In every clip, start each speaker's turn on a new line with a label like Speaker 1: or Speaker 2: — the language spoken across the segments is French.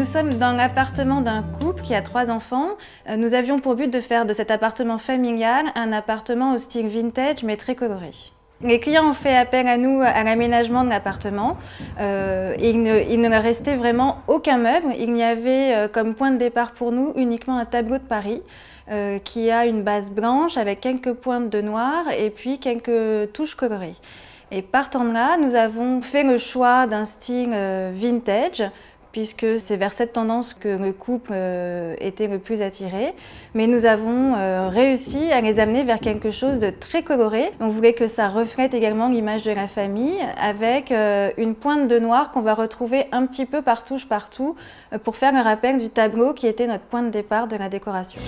Speaker 1: sommes dans l'appartement d'un couple qui a 3 enfants. Nous avions pour but de faire de cet appartement familial un appartement au style vintage mais très coloré. Les clients ont fait appel à nous à l'aménagement de l'appartement. Il ne leur restait vraiment aucun meuble. Il n'y avait comme point de départ pour nous uniquement un tableau de Paris qui a une base blanche avec quelques pointes de noir et puis quelques touches colorées. Et partant de là, nous avons fait le choix d'un style vintage, puisque c'est vers cette tendance que le couple était le plus attiré. Mais nous avons réussi à les amener vers quelque chose de très coloré. On voulait que ça reflète également l'image de la famille, avec une pointe de noir qu'on va retrouver un petit peu partout, pour faire le rappel du tableau qui était notre point de départ de la décoration.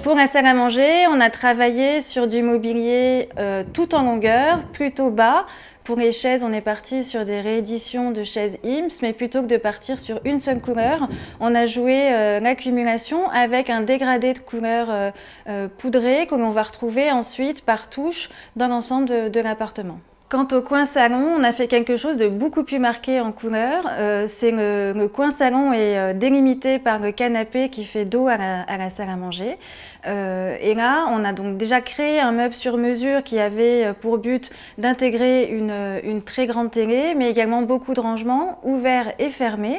Speaker 1: Pour la salle à manger, on a travaillé sur du mobilier tout en longueur, plutôt bas. Pour les chaises, on est parti sur des rééditions de chaises IMSS, mais plutôt que de partir sur une seule couleur, on a joué l'accumulation avec un dégradé de couleurs poudrées que l'on va retrouver ensuite par touche dans l'ensemble de l'appartement. Quant au coin salon, on a fait quelque chose de beaucoup plus marqué en couleur. Le coin salon est délimité par le canapé qui fait dos à la salle à manger. Et là, on a donc déjà créé un meuble sur mesure qui avait pour but d'intégrer une très grande télé, mais également beaucoup de rangements ouverts et fermés.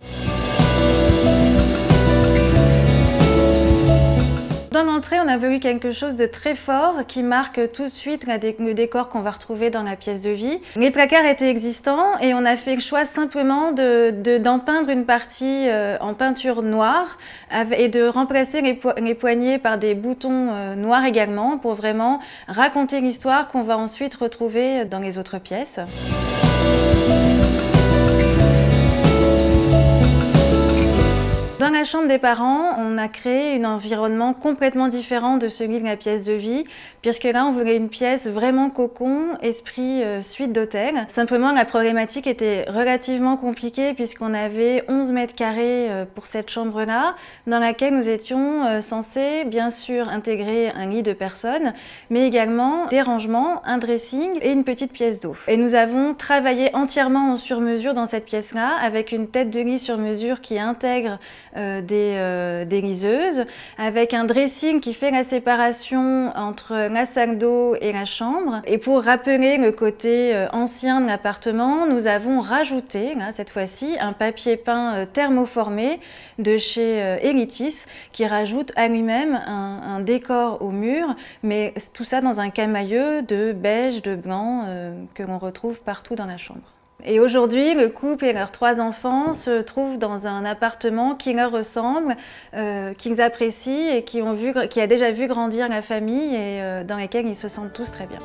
Speaker 1: Dans l'entrée, on a voulu quelque chose de très fort qui marque tout de suite le décor qu'on va retrouver dans la pièce de vie. Les placards étaient existants et on a fait le choix simplement d'en peindre une partie en peinture noire et de remplacer les poignées par des boutons noirs également pour vraiment raconter l'histoire qu'on va ensuite retrouver dans les autres pièces. Dans la chambre des parents, on a créé un environnement complètement différent de celui de la pièce de vie, puisque là on voulait une pièce vraiment cocon, esprit suite d'hôtel. Simplement la problématique était relativement compliquée puisqu'on avait 11 mètres carrés pour cette chambre-là, dans laquelle nous étions censés bien sûr intégrer un lit de personnes, mais également des rangements, un dressing et une petite pièce d'eau. Et nous avons travaillé entièrement en sur-mesure dans cette pièce-là, avec une tête de lit sur mesure qui intègre des liseuses, avec un dressing qui fait la séparation entre la salle d'eau et la chambre. Et pour rappeler le côté ancien de l'appartement, nous avons rajouté, là, cette fois-ci, un papier peint thermoformé de chez Elitis qui rajoute à lui-même un décor au mur, mais tout ça dans un camailleux de beige, de blanc que l'on retrouve partout dans la chambre. Et aujourd'hui, le couple et leurs 3 enfants se trouvent dans un appartement qui leur ressemble, qu'ils apprécient et qui a déjà vu grandir la famille et dans lesquels ils se sentent tous très bien.